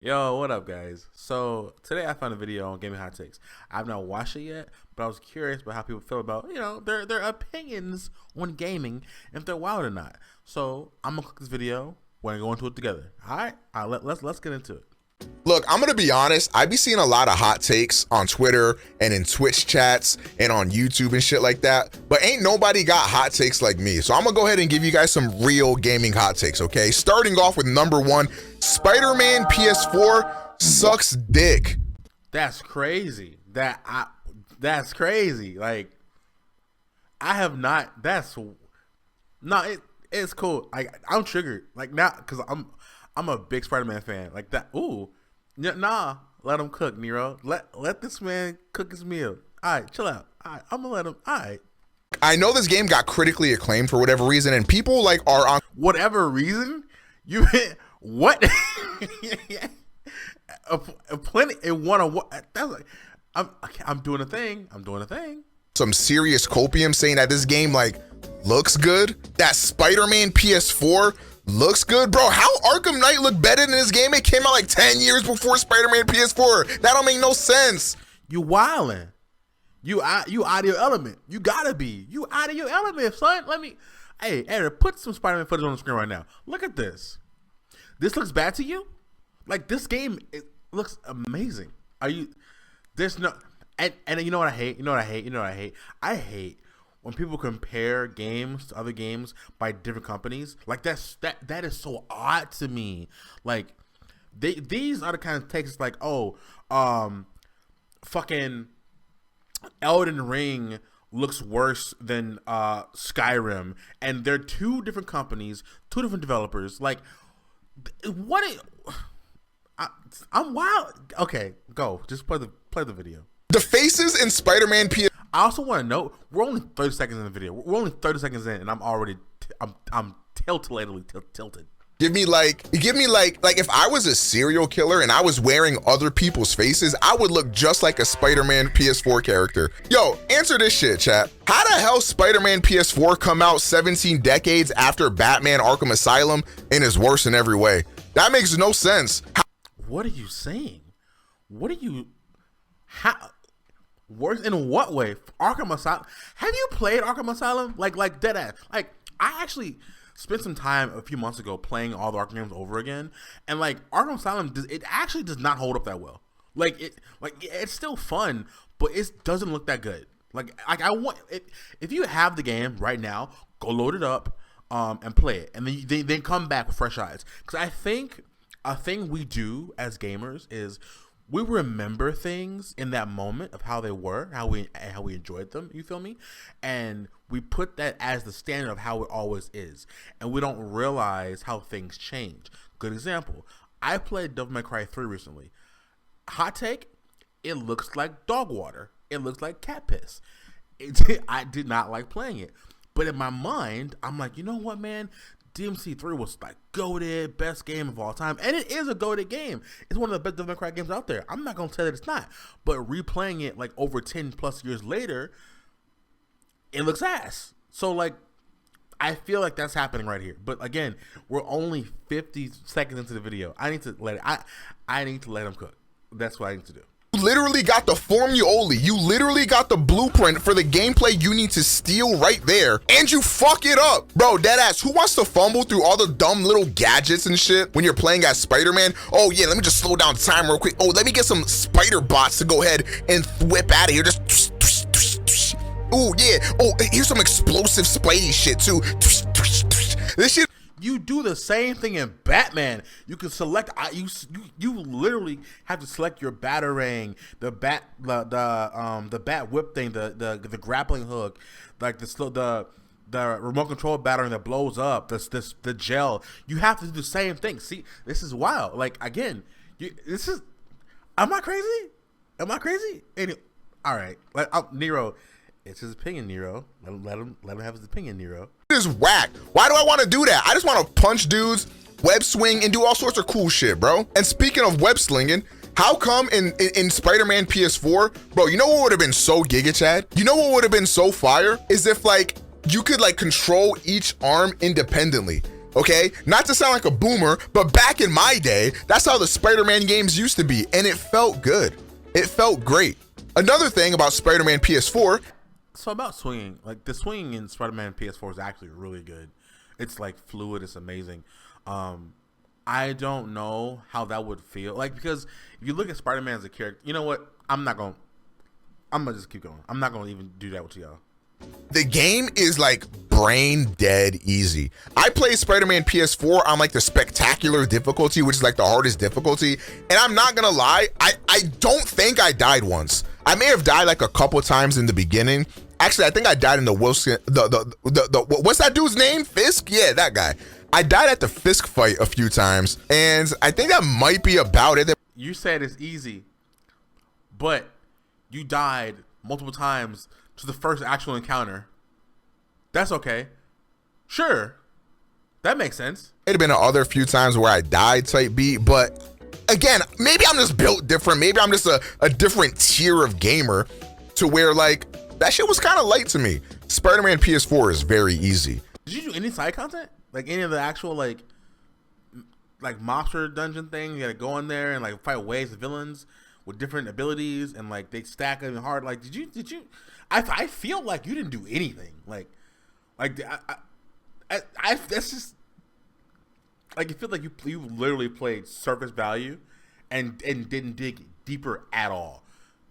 Yo, what up, guys? So today I found a video on gaming hot takes. I've not watched it yet, but I was curious about how people feel about their opinions on gaming, if they're wild or not. So I'm gonna click this video. We're gonna go into it together. All right, let's get into it. Look, I'm gonna be honest, I be seeing a lot of hot takes on Twitter and in Twitch chats and on YouTube and shit like that, but ain't nobody got hot takes like me. So I'm gonna go ahead and give you guys some real gaming hot takes, okay? Starting off with number one, Spider-Man PS4 sucks dick. That's crazy. That's crazy. Like, I have not. That's no. It's cool. I'm triggered. Like, now, cause I'm a big Spider-Man fan. Like that. Ooh, nah. Let him cook, Nero. Let this man cook his meal. All right, chill out. All right, I'm gonna let him. All right. I know this game got critically acclaimed for whatever reason, and people like are on whatever reason. You what? Plenty. It won a what? That's like, I'm doing a thing. I'm doing a thing. Some serious copium saying that this game like looks good. That Spider-Man PS4 looks good, bro. How Arkham Knight look better than this game? It came out like 10 years before Spider-Man PS4. That don't make no sense. You wildin'. You out of your element. You gotta be. You out of your element, son. Hey, Eric, put some Spider-Man footage on the screen right now. Look at this. This looks bad to you? Like, this game, it looks amazing. There's no, and you know what I hate? I hate when people compare games to other games by different companies. Like, that is so odd to me. Like, these are the kind of takes like, fucking Elden Ring looks worse than Skyrim, and they're two different companies, two different developers. Like, I'm wild. Okay, go. Just play the video. The faces in Spider-Man PS. I also want to note we're only 30 seconds in the video. We're only 30 seconds in, and I'm already I'm tilted. Give me like if I was a serial killer and I was wearing other people's faces, I would look just like a Spider-Man PS4 character. Yo, answer this shit, chat. How the hell Spider-Man PS4 come out 17 decades after Batman Arkham Asylum and is worse in every way? That makes no sense. What are you saying? How? Worse in what way? Arkham Asylum? Have you played Arkham Asylum? Like deadass. Like, I actually spent some time a few months ago playing all the Arkham games over again, and like Arkham Asylum, it actually does not hold up that well. It's still fun, but it doesn't look that good. Like I want it. If you have the game right now, go load it up, and play it, and then come back with fresh eyes. Because I think a thing we do as gamers is we remember things in that moment of how they were, how we enjoyed them. You feel me? And we put that as the standard of how it always is, and we don't realize how things change. Good example. I played Devil May Cry 3 recently. Hot take: it looks like dog water. It looks like cat piss. I did not like playing it, but in my mind, I'm like, you know what, man? DMC3 was like goated, best game of all time, and it is a goated game. It's one of the best Devil May Cry games out there. I'm not gonna tell that it's not, but replaying it like over 10 plus years later, it looks ass. So like, I feel like that's happening right here. But again, we're only 50 seconds into the video. I need to let him cook. That's what I need to do. You literally got the formulae. You literally got the blueprint for the gameplay you need to steal right there, and you fuck it up. Bro, deadass, who wants to fumble through all the dumb little gadgets and shit when you're playing as Spider-Man? Oh yeah, let me just slow down time real quick. Oh, let me get some spider bots to go ahead and whip out of here. Just oh yeah. Oh, here's some explosive Spidey shit too. This shit. You do the same thing in Batman. You can select. You literally have to select your batarang, the bat whip thing, the grappling hook, like the remote control batarang that blows up. The gel. You have to do the same thing. See, this is wild. Like, again, this is. Am I crazy? All right, Nero. It's his opinion, Nero. Let him have his opinion, Nero. This is whack. Why do I want to do that? I just want to punch dudes, web swing, and do all sorts of cool shit, bro. And speaking of web slinging, how come in Spider-Man PS4, bro, you know what would have been so giga, Chad? You know what would have been so fire? Is if like you could like control each arm independently. Okay, not to sound like a boomer, but back in my day, that's how the Spider-Man games used to be, and it felt good. It felt great. Another thing about Spider-Man PS4. So about swinging, like the swinging in Spider-Man PS4 is actually really good. It's like fluid. It's amazing. I don't know how that would feel like, because if you look at Spider-Man as a character, you know what? I'm gonna just keep going. I'm not gonna even do that with y'all. The game is like brain dead easy. I played Spider-Man PS4 on like the spectacular difficulty, which is like the hardest difficulty. And I'm not gonna lie, I don't think I died once. I may have died like a couple times in the beginning. Actually, I think I died in the Wilson, what's that dude's name? Fisk? Yeah, that guy. I died at the Fisk fight a few times, and I think that might be about it. You said it's easy, but you died multiple times to the first actual encounter. That's okay. Sure. That makes sense. It had been other few times where I died type beat, but again, maybe I'm just built different. Maybe I'm just a different tier of gamer to where like that shit was kind of light to me. Spider-Man PS4 is very easy. Did you do any side content? Like any of the actual like mobster dungeon thing? You gotta go in there and like fight waves of villains with different abilities and like they stack even hard. Like did you I feel like you didn't do anything. Like I that's just like, it feels like you literally played surface value and didn't dig deeper at all.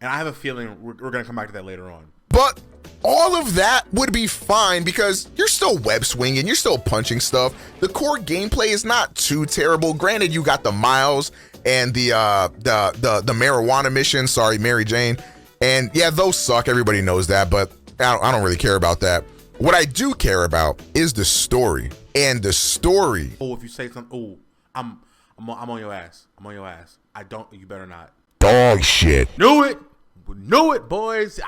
And I have a feeling we're gonna come back to that later on. But all of that would be fine because you're still web swinging, you're still punching stuff. The core gameplay is not too terrible. Granted, you got the Miles and the marijuana mission. Sorry, Mary Jane. And yeah, those suck. Everybody knows that, but I don't really care about that. What I do care about is the story. And the story. Oh, if you say something, oh, I'm on your ass. I'm on your ass. You better not. Dog shit. Knew it, boys.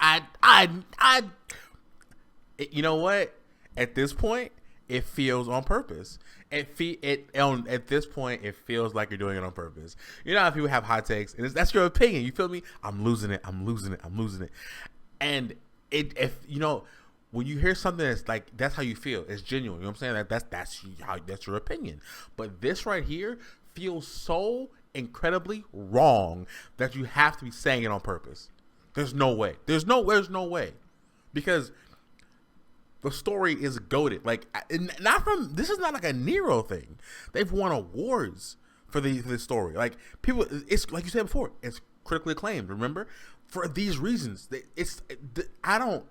You know what? At this point, it feels on purpose. At this point, it feels like you're doing it on purpose. You know how people have hot takes, and that's your opinion. You feel me? I'm losing it. And if you know, when you hear something that's like, that's how you feel. It's genuine. You know what I'm saying? That's your opinion. But this right here feels so incredibly wrong that you have to be saying it on purpose. There's no way. There's no way. Because the story is goated. Like, this is not like a Nero thing. They've won awards for this story. Like, people, it's like you said before, it's critically acclaimed, remember? For these reasons. How?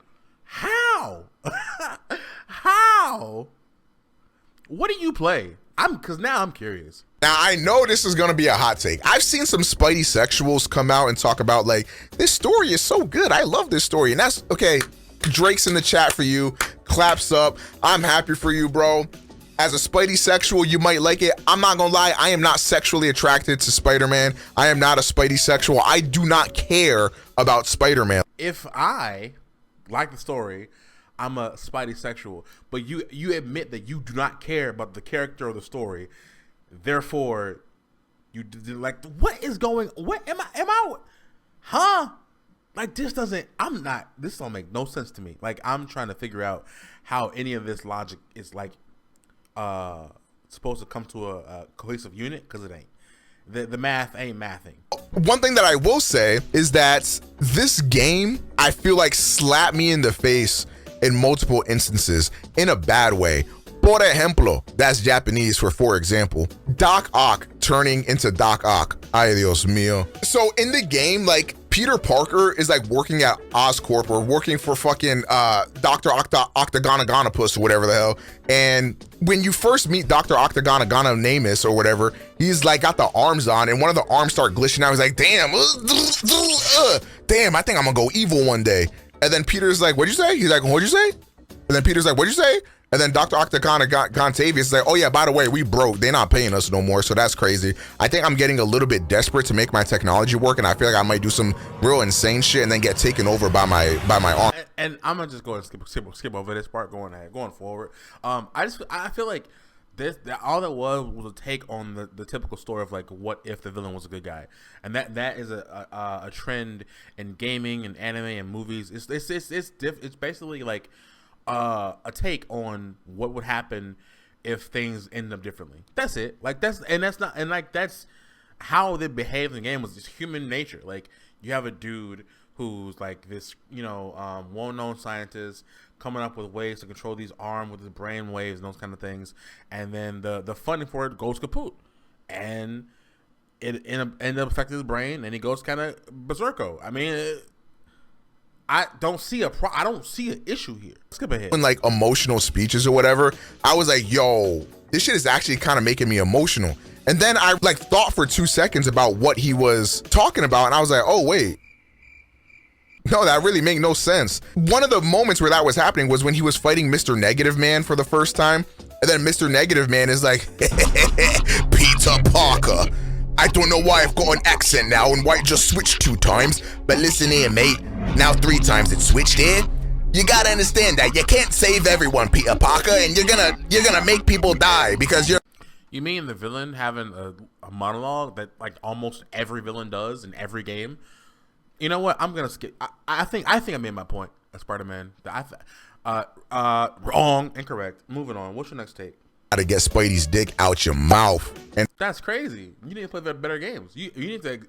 How? What do you play? Because now I'm curious. Now, I know this is going to be a hot take. I've seen some Spidey sexuals come out and talk about, like, this story is so good. I love this story. And that's, okay, Drake's in the chat for you. Claps up. I'm happy for you, bro. As a Spidey sexual, you might like it. I'm not going to lie. I am not sexually attracted to Spider-Man. I am not a Spidey sexual. I do not care about Spider-Man. If I like the story, I'm a Spidey sexual. But you admit that you do not care about the character or the story. Therefore, you like, what is going? What am I? Huh? Like, this don't make no sense to me. Like, I'm trying to figure out how any of this logic is like supposed to come to a cohesive unit, because it ain't. The math ain't mathing. One thing that I will say is that this game, I feel like, slapped me in the face in multiple instances in a bad way. Por ejemplo, that's Japanese for example. Doc Ock turning into Doc Ock. Ay, Dios mío. So in the game, like, Peter Parker is like working at Oscorp or working for fucking Dr. Octagonagonopus or whatever the hell. And when you first meet Dr. Octagonaganamus or whatever, he's like got the arms on, and one of the arms start glitching out. He's like, damn, damn, I think I'm gonna go evil one day. And then Peter's like, what'd you say? He's like, what'd you say? And then Peter's like, what'd you say? And then Dr. Octagontavius is like, oh yeah, by the way, we broke. They're not paying us no more, so that's crazy. I think I'm getting a little bit desperate to make my technology work, and I feel like I might do some real insane shit and then get taken over by my arm. And I'm gonna just go and skip over this part going forward. I feel like all that was a take on the typical story of like, what if the villain was a good guy, and that is a trend in gaming and anime and movies. It's basically like a take on what would happen if things end up differently. That's it. Like that's how they behave in the game was just human nature. Like you have a dude who's like this, well-known scientist coming up with ways to control these arms with his brain waves and those kind of things, and then the funding for it goes kaput, and it ended up affecting his brain, and he goes kind of berserko. I mean, I don't see an issue here. Skip ahead. In like emotional speeches or whatever, I was like, yo, this shit is actually kind of making me emotional. And then I like thought for 2 seconds about what he was talking about, and I was like, oh wait, no, that really make no sense. One of the moments where that was happening was when he was fighting Mr. Negative Man for the first time, and then Mr. Negative Man is like, Peter Parker, I don't know why I've got an accent now and why it just switched 2 times, but listen here, mate, now 3 times it switched here. You gotta understand that you can't save everyone, Peter Parker, and you're gonna make people die because you're. You mean the villain having a monologue that like almost every villain does in every game? You know what? I'm gonna skip. I think I made my point as Spider-Man. Wrong, incorrect. Moving on. What's your next take? Gotta get Spidey's dick out your mouth, and that's crazy. You need to play better games. You need to.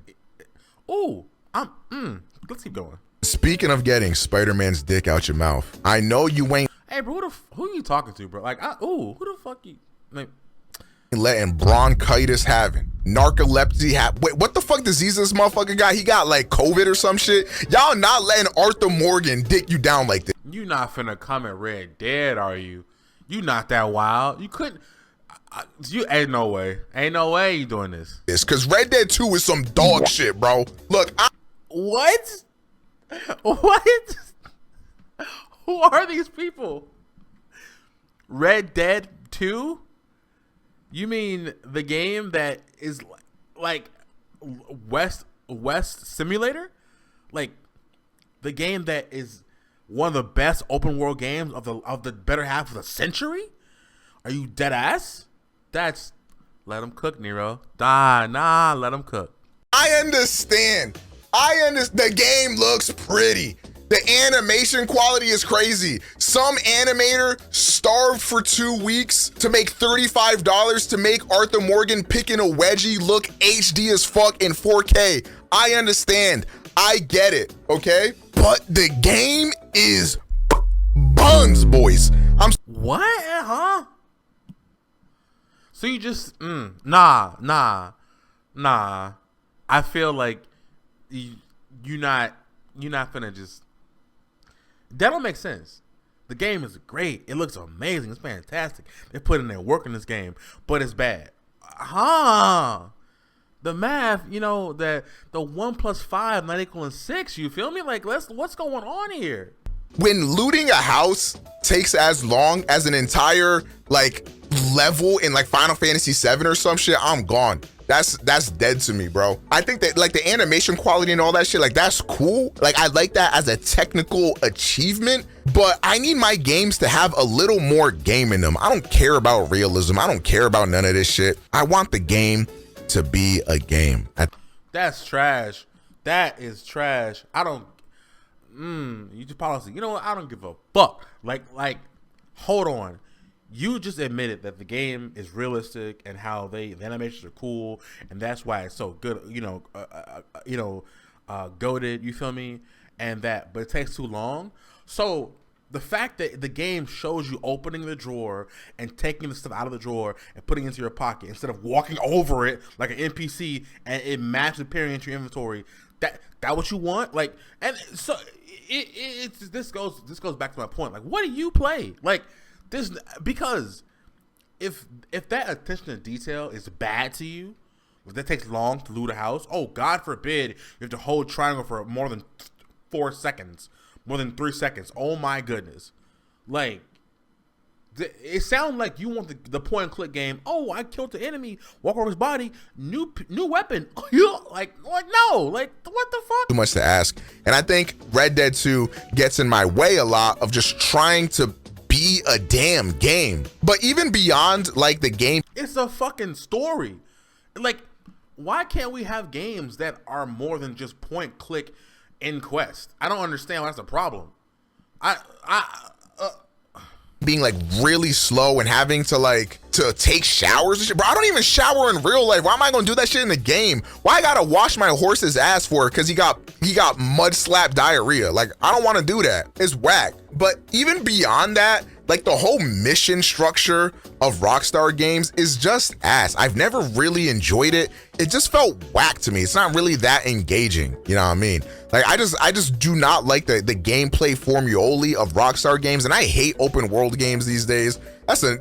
Let's keep going. Speaking of getting Spider-Man's dick out your mouth, I know you ain't. Hey, bro, who you talking to, bro? Like, who the fuck you? Like, letting bronchitis having narcolepsy wait, what the fuck disease this motherfucker got? He got like COVID or some shit. Y'all not letting Arthur Morgan dick you down like this. You not finna come at Red Dead, are you? You not that wild. You couldn't. You ain't no way you doing this. It's because Red Dead 2 is some dog shit, bro. Look, what? Who are these people? Red Dead 2? You mean the game that is like West Simulator? Like the game that is one of the best open world games of the better half of the century? Are you dead ass? That's let them cook, Nero. Nah, let them cook. I understand. The game looks pretty. The animation quality is crazy. Some animator starved for 2 weeks to make $35 to make Arthur Morgan picking a wedgie look HD as fuck in 4K. I understand. I get it, okay? But the game is buns, boys. What? Huh? So you just nah. I feel like you're not finna just. That don't make sense. The game is great. It looks amazing. It's fantastic. They're putting their work in this game, but it's bad. The math, that the 1 + 5 not equaling 6. You feel me? Like, what's going on here? When looting a house takes as long as an entire like level in like Final Fantasy VII or some shit, I'm gone. That's dead to me, bro. I think that like the animation quality and all that shit, like that's cool. Like I like that as a technical achievement, but I need my games to have a little more game in them. I don't care about realism. I don't care about none of this shit. I want the game to be a game. That's trash. That is trash. I don't. You just policy. You know what? I don't give a fuck. Like, hold on. You just admitted that the game is realistic and how the animations are cool, and that's why it's so good. Goated. You feel me? And that, but it takes too long. So the fact that the game shows you opening the drawer and taking the stuff out of the drawer and putting it into your pocket instead of walking over it like an NPC and it magically appearing into your inventory. That what you want? Like, and so this goes back to my point. Like, what do you play? Like this, because if that attention to detail is bad to you, if that takes long to loot a house, oh God forbid you have to hold triangle for more than 4 seconds, more than 3 seconds. Oh my goodness! Like, it sounds like you want the point and click game. Oh, I killed the enemy, walk over his body, new weapon. like no, like what the fuck? Too much to ask, and I think Red Dead 2 gets in my way a lot of just trying to be a damn game. But even beyond like the game, it's a fucking story. Like, why can't we have games that are more than just point click in quest? I don't understand why that's a problem. being like really slow and having to take showers and shit. Bro, I don't even shower in real life. Why am I gonna do that shit in the game? Why I gotta wash my horse's ass for it? Cause he got mud slap diarrhea. Like, I don't wanna do that. It's whack. But even beyond that, like the whole mission structure of Rockstar games is just ass. I've never really enjoyed it. It just felt whack to me. It's not really that engaging. You know what I mean? Like, I just do not like the gameplay formulae of Rockstar games, and I hate open world games these days. There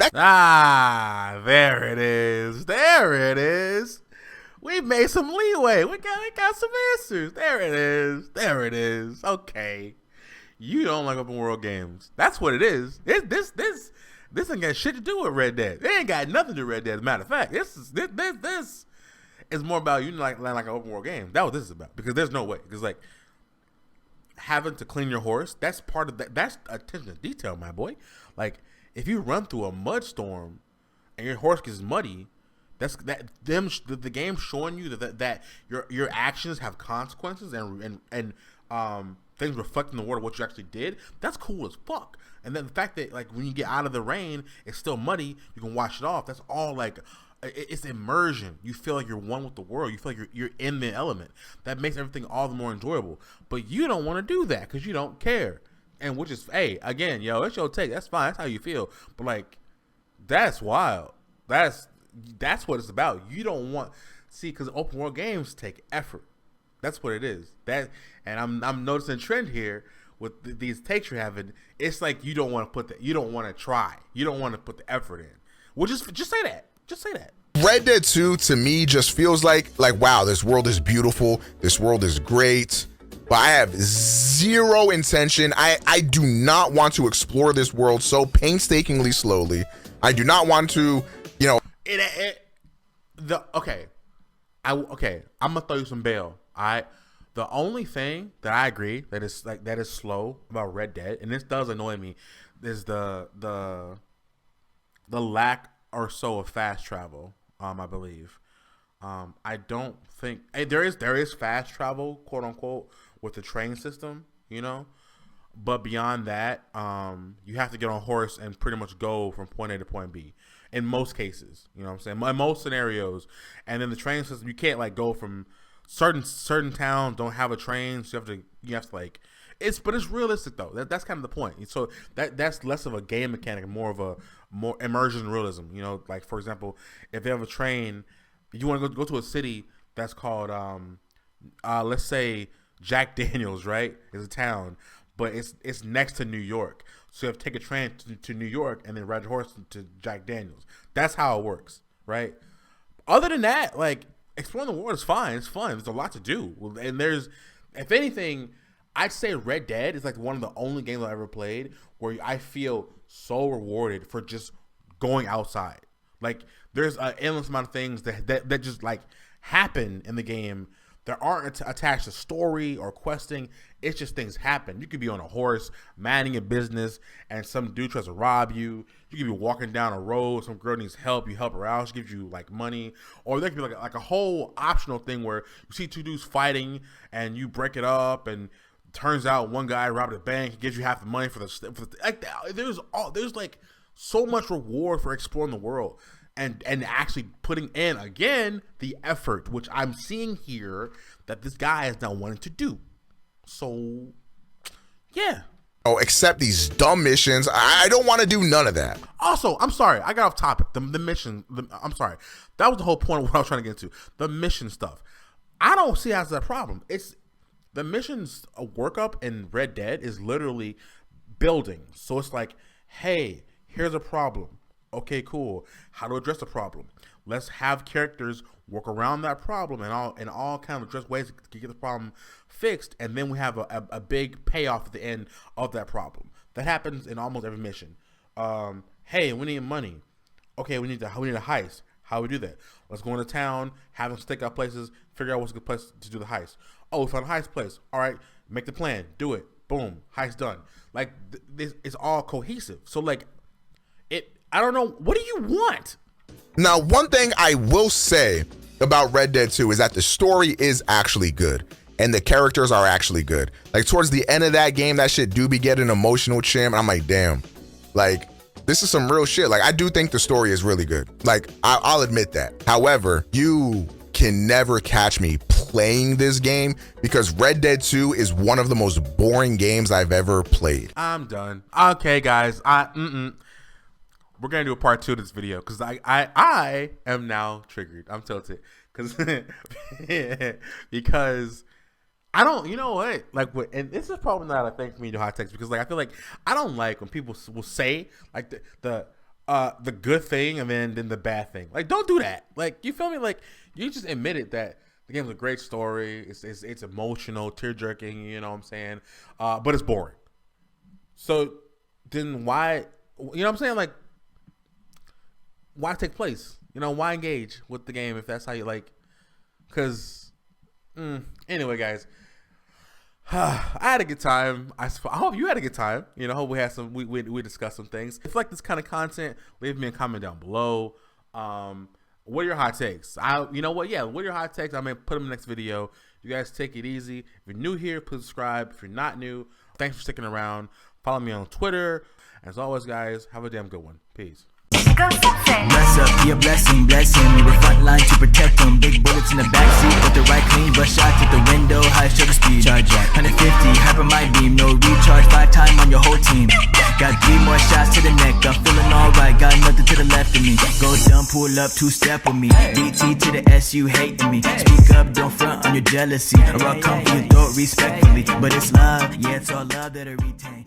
it is. There it is. We made some leeway. We got some answers. There it is. There it is. Okay. You don't like open world games. That's what it is. This ain't got shit to do with Red Dead. It ain't got nothing to do with Red Dead. As a matter of fact, this is more about you like an open world game. That's what this is about. Because there's no way. Because like having to clean your horse, that's part of that. That's attention to detail, my boy. Like if you run through a mud storm and your horse gets muddy, the game showing you that your actions have consequences and things reflecting the water what you actually did. That's cool as fuck. And then the fact that like when you get out of the rain, it's still muddy. You can wash it off. That's all like it's immersion. You feel like you're one with the world. You feel like you're in the element. That makes everything all the more enjoyable. But you don't want to do that because you don't care. And which is, hey, again, yo, it's your take. That's fine. That's how you feel. But like, that's wild. That's what it's about. You don't want because open world games take effort. That's what it is. And I'm noticing a trend here with these takes you're having. It's like you don't want to put that. You don't want to try. You don't want to put the effort in. Well, just say that. Just say that. Red Dead 2 to me just feels like wow, this world is beautiful. This world is great. But I have zero intention. I do not want to explore this world so painstakingly slowly. I do not want to, you know. I'm gonna throw you some bail. The only thing that I agree that is slow about Red Dead, and this does annoy me, is the lack or so of fast travel. I believe. I don't think there is fast travel, quote unquote, with the train system, you know, but beyond that, you have to get on a horse and pretty much go from point A to point B. In most cases, you know what I'm saying? In most scenarios, and then the train system, you can't like go from certain towns don't have a train, so you have to like but it's realistic though. That's kind of the point. So that's less of a game mechanic, more of a more immersion realism. You know, like for example, if they have a train, you want to go to a city that's called let's say Jack Daniels, right? Is a town, but it's next to New York. So you have to take a train to New York and then ride your horse to Jack Daniels. That's how it works, right? Other than that, like exploring the world is fine. It's fun. There's a lot to do, and if anything, I'd say Red Dead is like one of the only games I've ever played where I feel so rewarded for just going outside. Like there's an endless amount of things that just like happen in the game that aren't attached to story or questing. It's just things happen. You could be on a horse, minding a business, and some dude tries to rob you. You could be walking down a road, some girl needs help, you help her out, she gives you like money. Or there could be like a whole optional thing where you see two dudes fighting and you break it up, and turns out one guy robbed a bank, he gives you half the money for the like. There's like so much reward for exploring the world. And actually putting in, again, the effort, which I'm seeing here that this guy is now wanting to do. So, yeah. Oh, except these dumb missions. I don't want to do none of that. Also, I'm sorry. I got off topic. The mission. I'm sorry. That was the whole point of what I was trying to get into. The mission stuff. I don't see as a problem. It's the missions workup in Red Dead is literally building. So it's like, hey, here's a problem. Okay, cool. How to address the problem? Let's have characters work around that problem and all kind of address ways to get the problem fixed, and then we have a big payoff at the end of that problem. That happens in almost every mission. Hey, we need money. Okay, we need a heist. How do we do that? Let's go into town, have them stick out places, figure out what's a good place to do the heist. Oh, we found a heist place. All right, make the plan, do it. Boom, heist done. Like this is all cohesive. So like I don't know. What do you want? Now, one thing I will say about Red Dead 2 is that the story is actually good and the characters are actually good. Like towards the end of that game, that shit do be getting emotional, chim. I'm like, damn. Like this is some real shit. Like, I do think the story is really good. Like, I'll admit that. However, you can never catch me playing this game because Red Dead 2 is one of the most boring games I've ever played. I'm done. Okay, guys. We're gonna do a part 2 of this video because I am now triggered. I'm tilted because because I don't. You know what? Like, and this is probably not a thing for me to hot takes because like I feel like I don't like when people will say like the good thing and then the bad thing. Like, don't do that. Like, you feel me? Like, you just admitted that the game's a great story. It's emotional, tear jerking. You know what I'm saying? But it's boring. So then why? You know what I'm saying? Like, why take place? You know, why engage with the game if that's how you like? Because anyway, guys, I had a good time. I hope you had a good time. You know, hope we had some. We discussed some things. If you like this kind of content, leave me a comment down below. What are your hot takes? You know what? Yeah, what are your hot takes? I may put them in the next video. You guys take it easy. If you're new here, please subscribe. If you're not new, thanks for sticking around. Follow me on Twitter. As always, guys, have a damn good one. Peace. Bless up, be a blessing, bless him. You were front line to protect them. Big bullets in the backseat, with the right clean. Rush shots at the window, high shutter speed. Charge at 150, hyper my beam. No recharge, 5 time on your whole team. Got 3 more shots to the neck. I'm feeling alright, got nothing to the left of me. Go dumb, pull up, 2-step with me. DT to the S, you hating me. Speak up, don't front on your jealousy. Or I'll come for your throat respectfully. But it's love, yeah, it's all love that I retain.